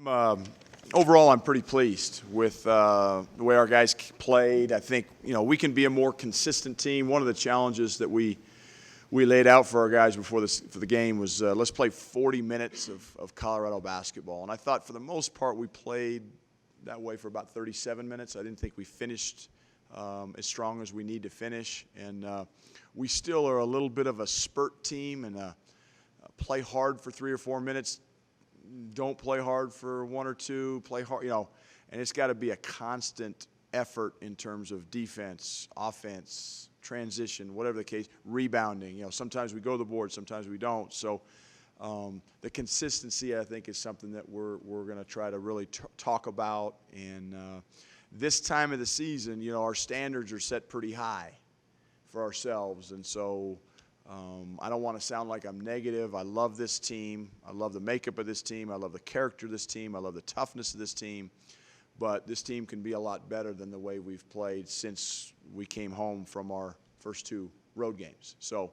Overall, I'm pretty pleased with the way our guys played. I think we can be a more consistent team. One of the challenges that we laid out for our guys for the game was let's play 40 minutes of Colorado basketball. And I thought for the most part we played that way for about 37 minutes. I didn't think we finished as strong as we need to finish. And we still are a little bit of a spurt team and play hard for 3 or 4 minutes. Don't play hard for 1 or 2, play hard, and it's got to be a constant effort in terms of defense, offense, transition, whatever the case, rebounding. Sometimes we go to the board, sometimes we don't. So the consistency, I think, is something that we're going to try to really talk about. And this time of the season, our standards are set pretty high for ourselves, and so I don't want to sound like I'm negative. I love this team. I love the makeup of this team. I love the character of this team. I love the toughness of this team. But this team can be a lot better than the way we've played since we came home from our first 2 road games. So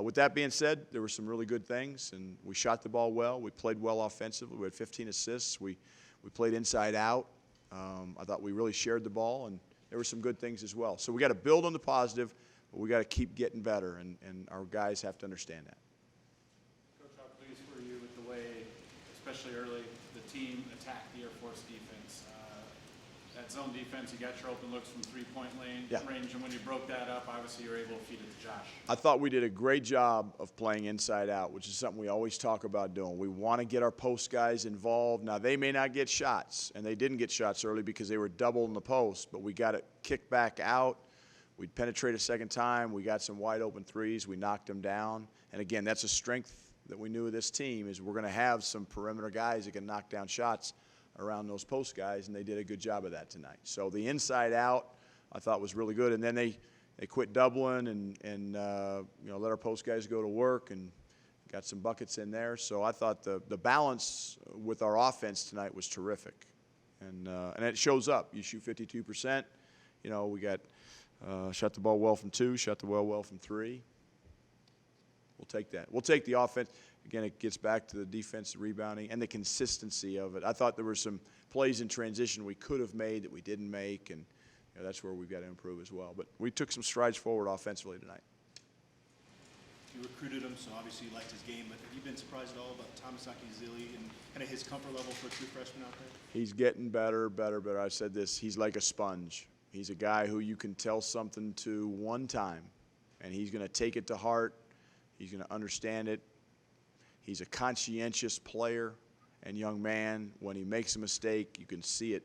with that being said, there were some really good things, and we shot the ball well. We played well offensively. We had 15 assists. We played inside out. I thought we really shared the ball, and there were some good things as well. So we got to build on the positive. But we got to keep getting better, and our guys have to understand that. Coach, how pleased were you with the way, especially early, the team attacked the Air Force defense? That zone defense, you got your open looks from three-point range, and when you broke that up, obviously you were able to feed it to Josh. I thought we did a great job of playing inside out, which is something we always talk about doing. We want to get our post guys involved. Now, they may not get shots, and they didn't get shots early because they were double in the post, but we got it kicked back out. We'd penetrate a second time. We got some wide open threes. We knocked them down. And again, that's a strength that we knew of this team is we're going to have some perimeter guys that can knock down shots around those post guys, and they did a good job of that tonight. So the inside out I thought was really good. And then they quit doubling and let our post guys go to work and got some buckets in there. So I thought the balance with our offense tonight was terrific. And it shows up. You shoot 52%. We got shot the ball well from 2, shot the ball well from 3. We'll take that. We'll take the offense. Again, it gets back to the defensive rebounding and the consistency of it. I thought there were some plays in transition we could have made that we didn't make, and that's where we've got to improve as well. But we took some strides forward offensively tonight. You recruited him, so obviously you liked his game, but have you been surprised at all about Thomas Akizili and kind of his comfort level for a true freshman out there? He's getting better. I said this, he's like a sponge. He's a guy who you can tell something to one time, and he's going to take it to heart. He's going to understand it. He's a conscientious player and young man. When he makes a mistake, you can see it.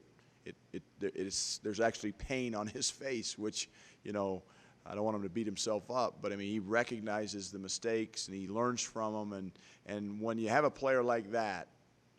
There's actually pain on his face, which, I don't want him to beat himself up, but, he recognizes the mistakes, and he learns from them. And when you have a player like that,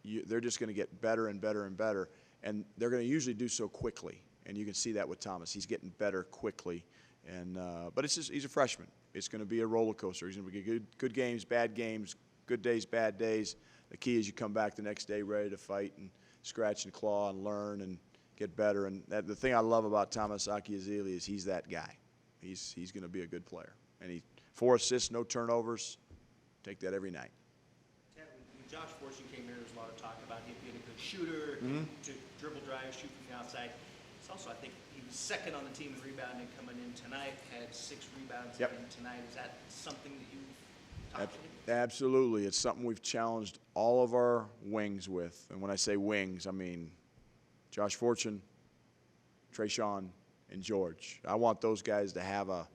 they're just going to get better and better and better, and they're going to usually do so quickly. And you can see that with Thomas. He's getting better quickly. But he's a freshman. It's going to be a roller coaster. He's going to be good games, bad games, good days, bad days. The key is you come back the next day ready to fight and scratch and claw and learn and get better. And the thing I love about Thomas Akizili is he's that guy. He's going to be a good player. And 4 assists, no turnovers. Take that every night. Tad, when Josh Fortune came here, there was a lot of talk about him being a good shooter, to dribble drive, shoot from the outside. It's also, I think, he was second on the team in rebounding coming in tonight, had 6 rebounds again tonight. Is that something that you've talked to him? Absolutely. It's something we've challenged all of our wings with. And when I say wings, I mean Josh Fortune, Trayshawn, and George. I want those guys to have a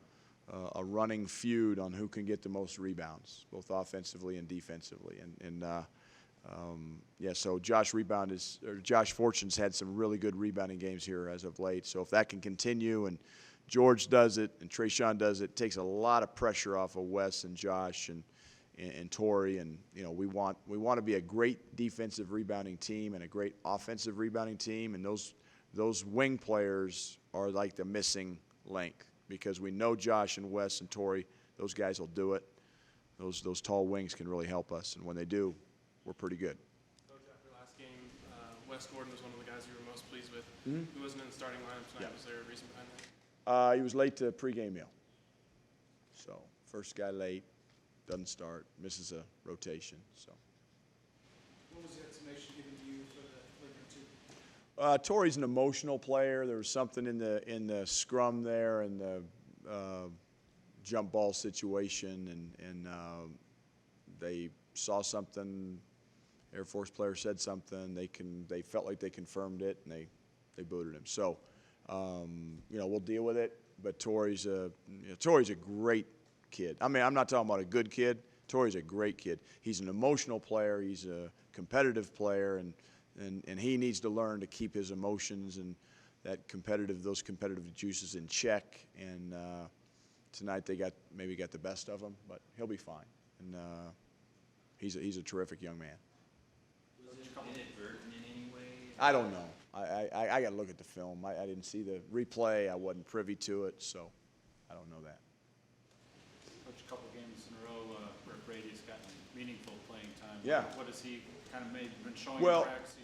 running feud on who can get the most rebounds, both offensively and defensively. So Josh Fortune's had some really good rebounding games here as of late. So if that can continue and George does it and Trayshawn does it, it takes a lot of pressure off of Wes and Josh and Torrey. And we want to be a great defensive rebounding team and a great offensive rebounding team. And those wing players are like the missing link because we know Josh and Wes and Torrey, those guys will do it. Those tall wings can really help us, and when they do, we're pretty good. Coach, after last game, Wes Gordon was one of the guys you were most pleased with. Who wasn't in the starting lineup tonight? Was there a reason behind that? He was late to pregame meal. So first guy late, doesn't start, misses a rotation. So. What was the explanation given to you for the Torrey's an emotional player. There was something in the scrum there and the jump ball situation, and they saw something. Air Force player said something. They felt like they confirmed it, and they booted him. So, we'll deal with it. But Torrey's a great kid. I mean, I'm not talking about a good kid. Torrey's a great kid. He's an emotional player. He's a competitive player, and he needs to learn to keep his emotions and those competitive juices in check. And tonight they maybe got the best of him, but he'll be fine. And he's a terrific young man. Was it inadvertent in any way? I don't know. I got to look at the film. I didn't see the replay. I wasn't privy to it, so I don't know that. Coach, a couple games in a row where Brady's gotten meaningful playing time. Yeah. What has he kind of been showing Well, in practice?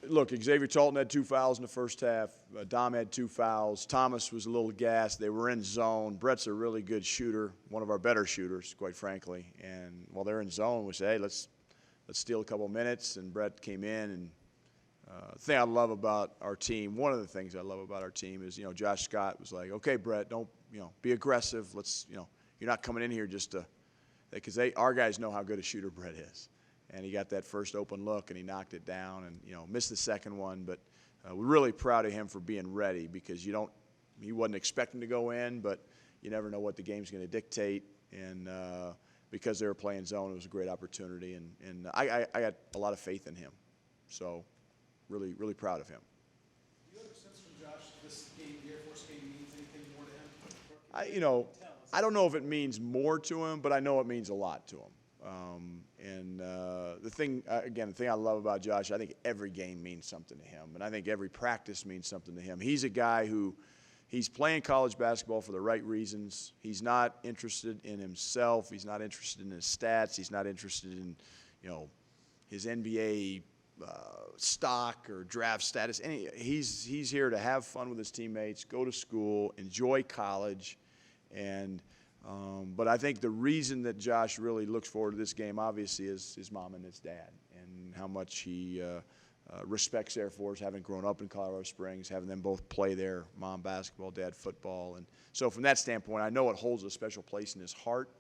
look, Xavier Talton had 2 fouls in the first half. Dom had 2 fouls. Thomas was a little gassed. They were in zone. Brett's a really good shooter, one of our better shooters, quite frankly. And while they're in zone, we say, hey, let's steal a couple minutes. And Brett came in. And the thing I love about our team, one of the things I love about our team is, Josh Scott was like, okay, Brett, don't, be aggressive. Let's, you're not coming in here just to, because our guys know how good a shooter Brett is. And he got that first open look, and he knocked it down and, missed the second one. But we're really proud of him for being ready, because he wasn't expecting to go in, but you never know what the game's going to dictate. And because they were playing zone, it was a great opportunity. And I got a lot of faith in him. So really, really proud of him. Do you have a sense from Josh this game, the Air Force game, means anything more to him? I don't know if it means more to him, but I know it means a lot to him. The thing I love about Josh, I think every game means something to him, and I think every practice means something to him. He's a guy he's playing college basketball for the right reasons. He's not interested in himself. He's not interested in his stats. He's not interested in, his NBA stock or draft status. He's here to have fun with his teammates, go to school, enjoy college, and but I think the reason that Josh really looks forward to this game, obviously, is his mom and his dad, and how much he respects Air Force, having grown up in Colorado Springs, having them both play there, mom basketball, dad football. And so from that standpoint, I know it holds a special place in his heart,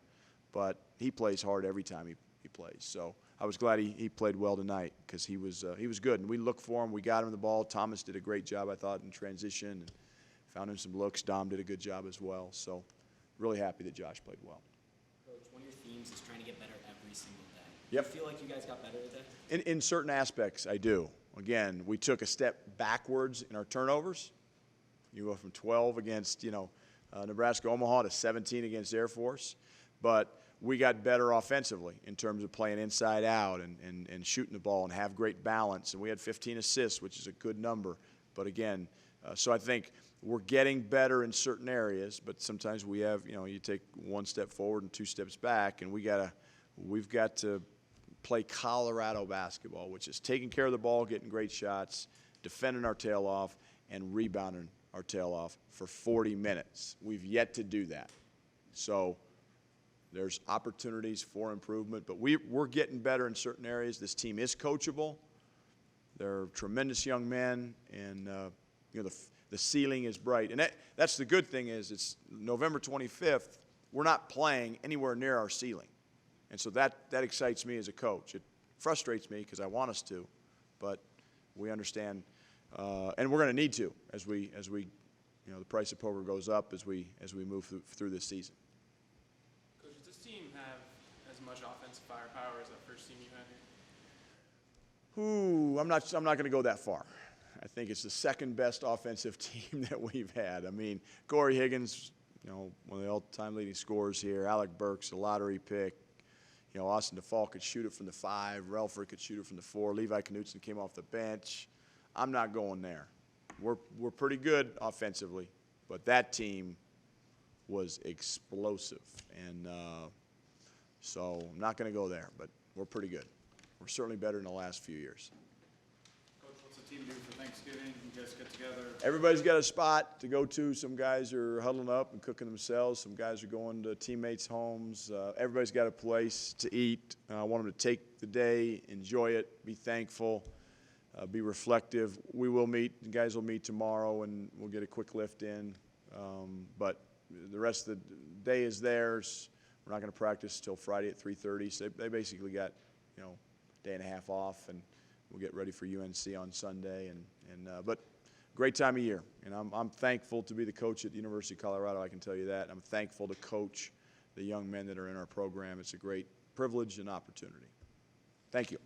but he plays hard every time he plays. So I was glad he played well tonight, because he was good. And we looked for him. We got him the ball. Thomas did a great job, I thought, in transition, and found him some looks. Dom did a good job as well. So really happy that Josh played well. Coach, one of your themes is trying to get better every single day. Yep. Do you feel like you guys got better today? In certain aspects, I do. Again, we took a step backwards in our turnovers. You go from 12 against, Nebraska-Omaha to 17 against Air Force. But we got better offensively in terms of playing inside out and shooting the ball and have great balance. And we had 15 assists, which is a good number. But again, so I think we're getting better in certain areas, but sometimes we have, you take one step forward and 2 steps back, and we've got to play Colorado basketball, which is taking care of the ball, getting great shots, defending our tail off, and rebounding our tail off for 40 minutes. We've yet to do that. So there's opportunities for improvement, but we're getting better in certain areas. This team is coachable. They're tremendous young men, and the ceiling is bright. And that's the good thing is it's November 25th. We're not playing anywhere near our ceiling. And so that excites me as a coach. It frustrates me because I want us to, but we understand, and we're going to need to as we the price of poker goes up as we move through this season. Coach, does this team have as much offensive firepower as that first team you had here? Ooh, I'm not going to go that far. I think it's the second best offensive team that we've had. I mean, Corey Higgins, one of the all-time leading scorers here. Alec Burks, a lottery pick. Austin DeFault could shoot it from the 5. Relford could shoot it from the 4. Levi Knutson came off the bench. I'm not going there. We're pretty good offensively, but that team was explosive. And so I'm not going to go there, but we're pretty good. We're certainly better than the last few years. What's the team do for Thanksgiving? You guys get together? Everybody's got a spot to go to. Some guys are huddling up and cooking themselves. Some guys are going to teammates' homes. Everybody's got a place to eat. I want them to take the day, enjoy it, be thankful. be reflective. We will meet. The guys will meet tomorrow, and we'll get a quick lift in. But the rest of the day is theirs. We're not going to practice till Friday at 3:30. So they basically got, day and a half off, and we'll get ready for UNC on Sunday. But great time of year, and I'm thankful to be the coach at the University of Colorado. I can tell you that. I'm thankful to coach the young men that are in our program. It's a great privilege and opportunity. Thank you.